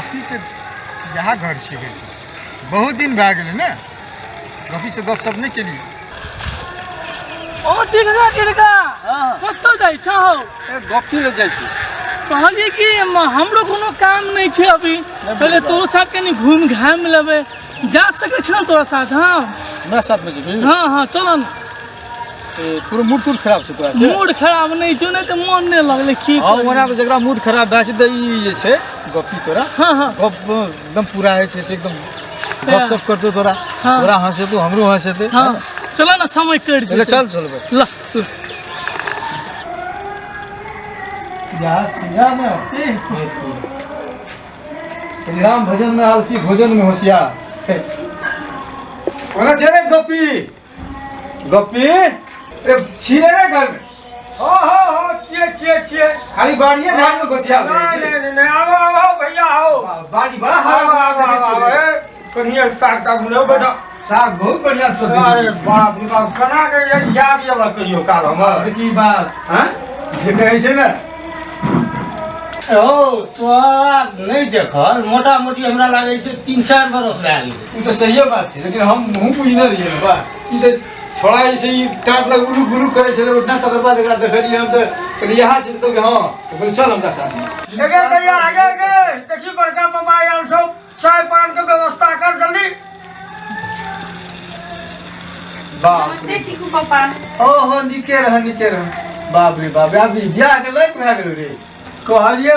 गपी के यहाँ घर छिके बहुत दिन भए गेलै ने गपी से गपशप नहीं केलिए। ओ टिलका कतौ जाइ छ हो? ए गपी ले जाइ छी। कहलिए कि हमरो कोनो काम नहीं छे अभी, पहले तोरो साथ कनी घूम घाम लेबे। जा सके छ तोरा साथ? हां हमरा साथ में जेबी? हां हां चल न। तोरो मूड खराब छै तोरा से? मूड खराब नहीं छौ, नहीं त मन नहीं लगले की। हां ओना तो जकरा मूड खराब भए छै त ई जे छै गपी तोरा हां हां गप एकदम पूरा है छै से एकदम गपशप करतो तोरा, तोरा हंसे तो हमरो हंसे दे। हां चल ना समय कट जे। चल चल भाई ल यार सुनिया में राम भजन में आलसी भोजन में होशियार। कोना छे रे गपी? गपी ए छिले रे घर में? हो छिए खाली बाड़िए झाड़ी में घुसिया। नहीं आओ भैया आओ। बाड़ी बड़ा हाल है। कन्हिया साग का बुलाओ बेटा। साग बहुत बढ़िया से। अरे बाप रे बाप कना के याद आला कहियो काल हम की बात हैं जे कहै छै ना ओ तोरा नहीं देखल मोटा मोटी हमरा लागे छै 3-4 बरस भए गेल। उ तो सही बात छै, लेकिन हम मुंह बुझने रहिए बा ई तो छोड़ा ऐसे ही टाट लग उलू गुलू करे छै उठना तकर बाद एकरा देखलिए हम तो कहलिए यहाँ छै तो कि हां तो बोले चल हमरा साथ में। आगे दैया आगे देखी बड़का मामा आयल छौ, चाय पान के व्यवस्था कर जल्दी। बाप नमस्ते टिकू पापा। ओ हो निके रह बाप रे बाप अब बियाह के लायक भए गेल रे। कहलिए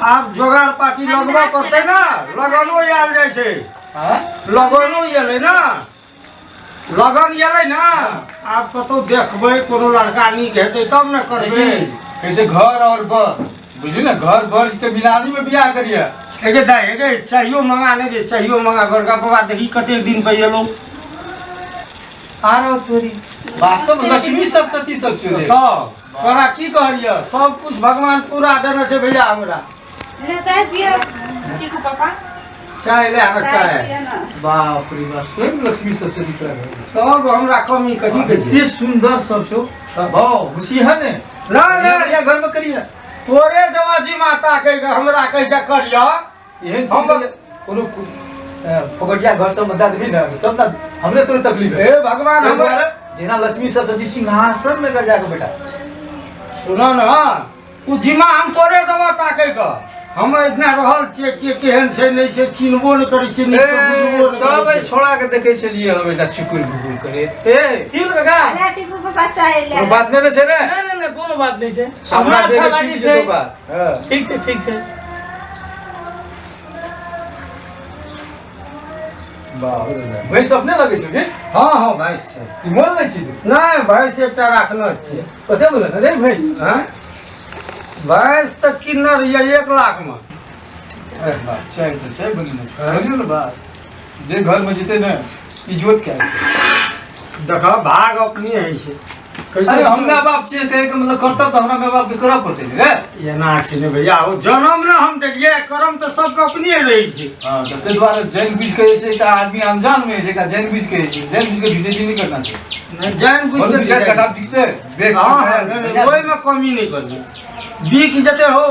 आप जोगाड़ पार्टी लगबा करते ना, लगनो आयल जाय छै। हां लगनो एलै ना, लगन एलै ना, आप कतो देखबै कोनो लड़का नीक हेतै तब न करबै। कैसे घर और बर बुझली ना, घर बर के मिलानी में बियाह करिए। एगे दाई एगे चाहियो मंगा ने जे चाहियो मंगा बड़का बाबा देखी कते दिन पे एलो। आरो तोरी वास्तव में लक्ष्मी सरस्वती सब छै रे। तो तोरा की कहलिए सब कुछ भगवान पूरा देने छै भैया हमरा। ले चाय पिया टिकू पापा। चाय ले आना चाय चाय। पिया ना। बाप रे बाप स्वयं लक्ष्मी सरस्वती कर तब हमरा कमी कथी के छै? इतने सुंदर सब छो वाह खुशी है ने ना ना या घर में करिए तोरे दवाजी माता के हमरा कह जा करिया। एहन चीज कोनो फोकटिया घर सब बता देबी ना सब ना हमरे तोरे तकलीफ है। हे भगवान हमरा जेना लक्ष्मी सरस्वती सिंहासन में कर जाके बेटा सुनो ना उ जिमा हम तोरे दवा ताके क हम इतना रहल छे के केहन छै नहीं छै चिन्हबो न करै छै नहीं बुझबो न तब करै छै। छोड़ा के देखे छलिए हम बेटा चुकुर गुकुर करे ए की लगा? ले टिकू पापा चाय ले। कोनो बात नहीं छै रे नहीं कोनो बात नहीं छै। हमरा हमरा अच्छा देखे लागी ठीक छै। छै तो बात हां ठीक छै। बाप रे भाई सपने लगे छै रे। हां हां भैंस छै। ई मोल नहीं छी नहीं भैंस एकटा राखना छै। कते बोले रे भाई हैं भैंस त किन्नर ये 1 लाख में। अरे बात चाय तो चाय बनी ना बात जे घर में जीते ना इज्जत क्या है। देखा भाग अपनी है छै। अरे हम माँ बाप से कहे के मतलब कर्तव्य तो हमरा माँ बाप के करऽ पड़ते रे। ये ना छै ने भैया ओ जन्म न हम देलिए कर्म तो सबके अपनी रही छै। हां तो ते द्वारा जैन बुझ के ऐसे का आदमी अनजान में ऐसे का जैन बुझ के झूठे नहीं करना चाहिए। जान बुझ बहुत के चार कटा दिखते हां ओइ में कमी नहीं करबे। बिक जते हो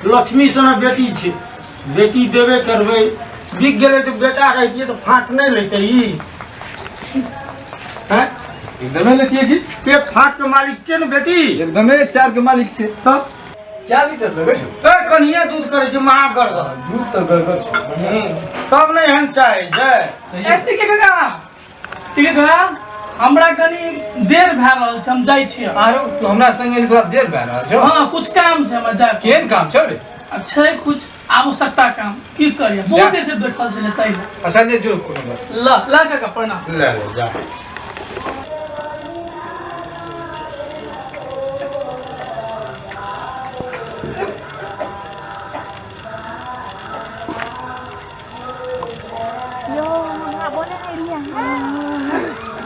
लक्ष्मी सना बेटी छै, बेटी देबे करबै। बिक गेलै तो बेटा रहितिए तो फाट नहीं लेते ई हैं एकदम लेती है कि पे फाट के मालिक छै न बेटी। एकदम 4 के मालिक से तब 4 लीटर लगे छो ए कन्हिया दूध करे छै महागढ़ दूध तो गड़गड़ छो तब नहीं हम चाहे छै। ठीक है हमरा कनी देर भए रहल छै, हम जाइ छी। आरो तू हमरा संगे थोड़ा देर भए रहल छो। हां कुछ काम छै हमरा जा के। केहन काम छौ रे? अच्छा कुछ आवश्यकता काम की करिए बहुत देर से बैठल छले तै। अच्छा ले जो कोनो बात ला का प्रणाम। ले जा Yo, mga bola na riyan.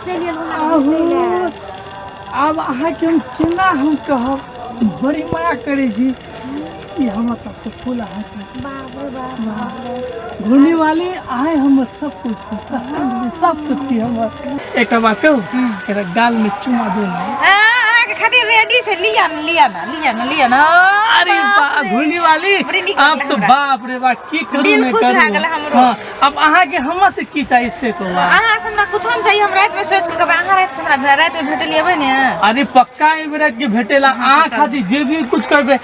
चलिए अब अहाँ के हम केना हम कहब बड़ी माया करे छी ई हम तब से फूल हाथ घूमने वाली आए हम सब कुछ सब कुछ छी हम एक बात कहूं तेरा गाल में चुमा दूं के खातिर रेडी छै लिया ना अरे वाह घूर्णी वाली आप तो बाप रे बाप की करू दिल मैं खुश भए गेल करू हमरो। हाँ अब अहाँ के हमरा से की चाहिए से तो अहाँ से हमरा कुछो नहीं चाहिए, हम रात में सोच के कहबै अहाँ रात से हमरा रात में भेटल लेबै ने। अरे पक्का रात के भेटेला अहाँ खातिर जे भी कुछ करबे।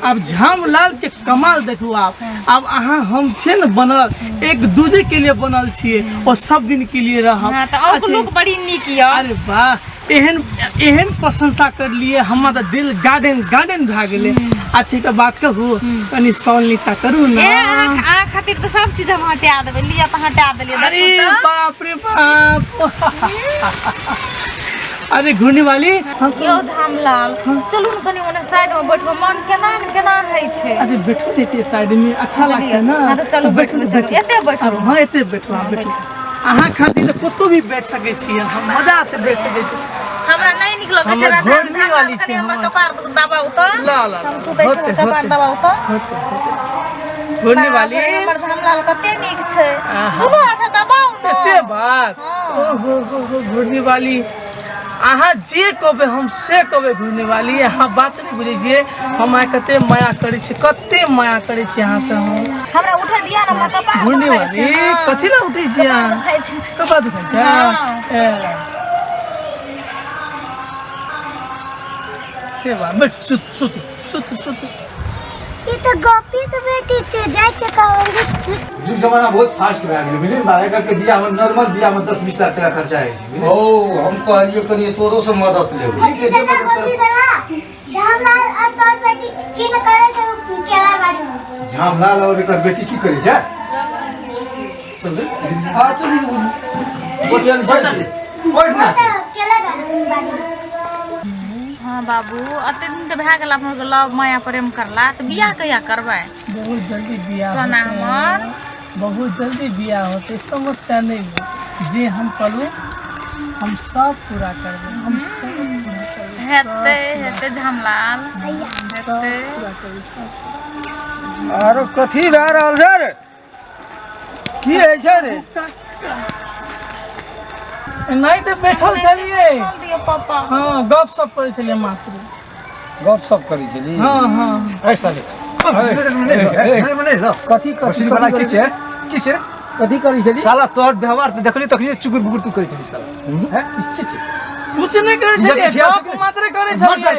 अब झामलाल के कमाल देखू आप। अब अहाँ हम छे न बनल एक दूजे के लिए बनल छिए और सब दिन के लिए रहब। हां त और लोग बड़ी नीक य। अरे वाह एहन प्रशंसा कर लिए हमारा दिल गार्डन भए गेले। अच्छा एक बात कहू कनी सॉल नीचा करू ए ना। अहाँ खातिर त सब चीज हम हटा देबै, लिया त हटा देलिए। अरे बाप रे बाप अरे घूर्णी वाली यो धामलाल चलू न कनी ओने साइड में बैठबो, मन केना है छे। अरे बैठो ने साइड में अच्छा लगता है ना। हां त चलू बैठो, चलू एते बैठो। हाँ एते बैठो बैठो अहाँ खातिर कतो भी बैठ सके छी, हम मजा से बैठ सके छी। हमरा नहीं निक लगे छै हमरा राधा घोड़नी वाली खाली छै, हमर हाँ। कपार दबाउ त। ला ला हम सुतै छै कपार दबाउ त। घूर्णी वाली हमर धामलाल कते नीक छै, आहा। दुनू हाथ दबाउ न। ऐसे बात ओहो हो घूर्णी वाली अहाँ जे कहबे हम से कहबे। घूर्णी वाली अहाँ बात नहीं बुझे छिए हम आइ कते माया करे छी, कते माया करे छी अहाँ त। हमरा उठा दिया न, हमरा कपार घूर्णी दुखाइ वाली छै। कथि ला उठै छी अहाँ? दुखाइ छै। कपड़ा दुखाइ छै से बात बैठ सुत ये तो गोपी के बेटी छे, जाय छे कहूंगी। जुग जमाना बहुत फास्ट भए गेलै बुझलियै ना। एकर के बियाह में नॉर्मल बियाह में 10-20 लाख टका खर्चा होइ छै। ओ हम कहलिए कनी तोरो से मदद लेबो। ठीक छै जे मदद कर। धामलाल और तोर बेटी की न करे से केला बाड़ी में। झामलाल और एकर बेटी की करे छै? चल आ तो बोलियन छै बैठना छै। केला बाड़ी में। हाँ बाबू अते दिन त भए गेल अपन लव माया प्रेम करला, त बियाह कहिया करबै? बहुत जल्दी बियाह सोना होतै। हमर। बहुत जल्दी बियाह होते, समस्या नहीं है। जे हम करू हम सब पूरा करबे, हम सब पूरा करबे। हेते धामलाल हेते। पूरा करबे सब। आरो कथी भए रहल छै रे? की है छै रे? नहीं तो बैठल छलिए। बोल दियो पापा। हाँ गप सप करे छलिए मात्र। गप सप करी छली। हाँ हाँ ऐसा ले कथी मशीन वाला की छै? की छै? कथी करी छली? साला तोहर व्यवहार त देखली तखनी चुकुर बुकुर तू करै छली साला। हैं की छै? कुछ नहीं करे छलिए, गप मात्र करे छलिए।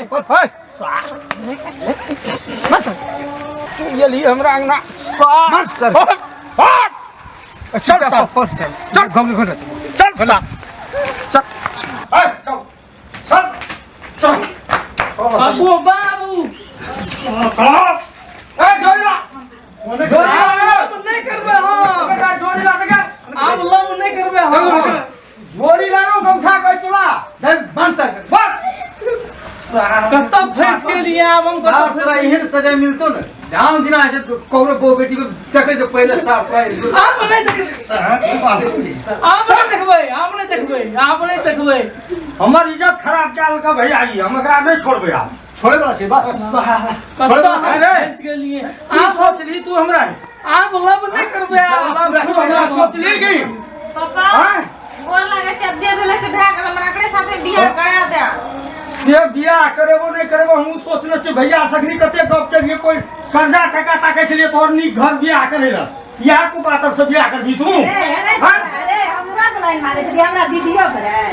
मर सर ये ली हमरा अंगना। मर सर चल सर चल घोंगे घोंगे चल चल चल चल चल बाबू बाबू ए जोरीला लव नहीं करबे हाँ। जोरीला देख आप लव नहीं करबे हाँ। जोरीला नो गमछा कह चला बन सर कत्ता फंस के लिए अब हम साफ तोरा एहन सजा मिलतो न ध्यान दिना है कौरो बो बेटी को देखे से पहले साफ प्राइस आप नहीं देखबे, आप नहीं देखबे। हमर इज्जत खराब क्या का भैया आई, हम एकरा नहीं छोड़बे। आप छोड़े वाला छै बात कत्ता फंस के लिए आप सोच ली तू हमरा ने? आप लव नहीं करबे। तू हमरा सोच ली गई पापा हां गोर लागे छै, अब जे भेले से भए गेल, हमरा एकरे साथे बियाह करा दे। से बियाह करेबो नहीं करेबो हम सोचने छी। भैया सखनी कते गप के लिए कोई कर्जा टका टाके छलिए तोहर नीक घर बियाह करे ला। या को बात से बियाह कर दी तू? अरे हमरा के लाइन मारे छै, हमरा दीदियो करे हैं।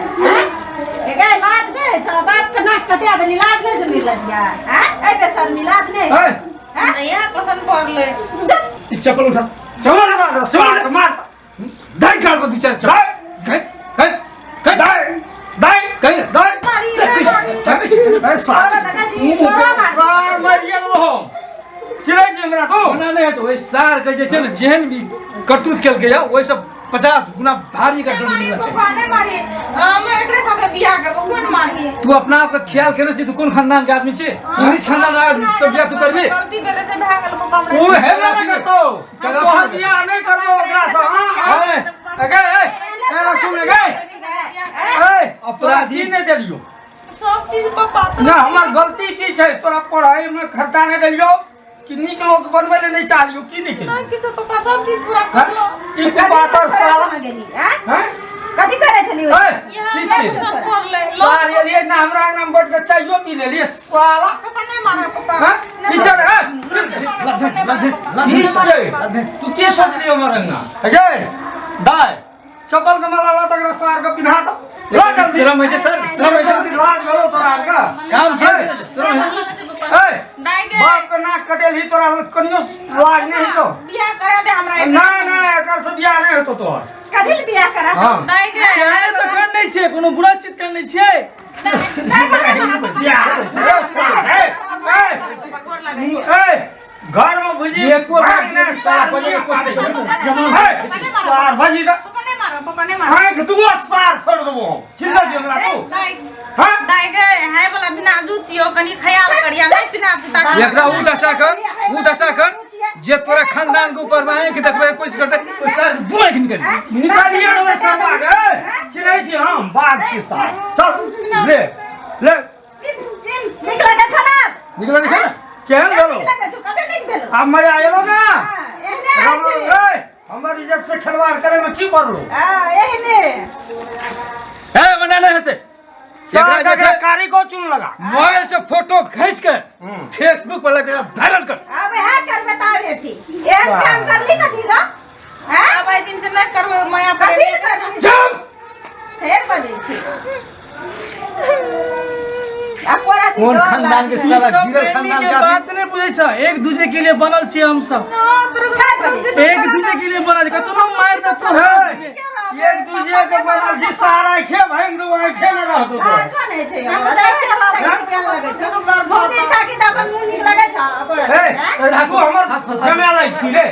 एके लाज नहीं छ, बात के नाक कटिया देनी, लाज नहीं से मिल दिया हैं। ए पे सर मिलाज नहीं ए हैं। यहां पसंद पड़ ले ई चप्पल उठा चलो ना मार दाई गाल पर दू चार चल कह दाई दाई कह दाई ए सारा सार मारिए लो चिरै जे हमरा तो बना नहीं है तो वही सार के जे छै न जेहन भी करतूत केल गया वही सब 50 गुना भारी का डोरी मिलना चाहिए। पाने मारी हम एकरे साथे बियाह करबो, कोन मारी? तू अपना आप का ख्याल करे छी तू कौन खानदान के आदमी छे? इंग्लिश खानदान का आदमी सब बियाह तू करबे? गलती भेले से भए गेल पापा हमरा। तू हेला ना करतो तोहर बियाह नहीं करबो ओकरा से। हां ए ए सुन गे ए अपराधी नहीं देलियो सब चीज पापा तो ना। हमर गलती की छै? तोरा पढ़ाई में खर्चा नहीं देलियो कि नीक लोग बनवे ले नहीं चाहलियो की नहीं केलियो? नहीं किछो पापा सब चीज पूरा कर लो। ई कुपातर साला गेली हैं। हैं कथी करे छली? ए यहाँ की पे छै? सब कर ले। सार ये ना हमरा नाम बैठ के चाहियो पी ले लिए साला। पापा नहीं मारा पापा। हाँ? नहीं तू के सोच लियो मरंगा गे दाय चप्पल के माला ला तक सार के पिन्हा दो श्रम है सर श्रम है लाज भरो तोरा का काम क्या श्रम है ए बाप का नाक कटेल ही तोरा कनियो लाज नहीं छो बियाह करा दे हमरा ना ना एकर से बियाह नहीं होतो तोर कथी बियाह करा हां दाई गे कहने तो कर नहीं छे कोनो बुरा चीज कर नहीं छे ए घर में भुजी ये को साला पहिले कोशिश सार भजी दा पापा ने मारो हां तू सार फोड़ देबो चिल्ला जे हमरा तू हां दाई गे हाय वाला बिना दूचियो कनी ख्याल करिया नहीं बिना दूता एकरा उ दशा कर जे तोरा खानदान के ऊपर में कि देखबे कोशिश करते ओ सर दुआ के निकालिए रे सब बाग चिरै छी हम बाग छी सार चल ले निकला के छना निकल के ना केहन गेलो निकला के छु कदे नहीं भेलो अब मजा आएलो ना एहने ए हमर इज्जत से खिलवाड़ करे में की पड़लो एहने ए मना नहीं होते सारा का कारी को चुन लगा मोबाइल से फोटो खींच कर फेसबुक पर लगा वायरल कर अब है कर बतावे थी एक काम कर ली कथी ना हैं अब आई दिन से न करबो माया पर चुप फेर बजे छी अकोरा दी कौन खानदान के साला सब गिरल प्रेमी खानदान के का बात नहीं बुझे छ एक दूसरे के लिए बनल छी हम सब एक दूसरे के लिए बनल कतनो मार दे तो एक दूसरे के बनल जी सारा खे भांग दो आंखे न रहतो तो छने छै हम देखे लगे छै तो कर बहुत निष्ठा की त अपन मुंह निक लगे छ अकोरा ए तू हमर जमेला छी रे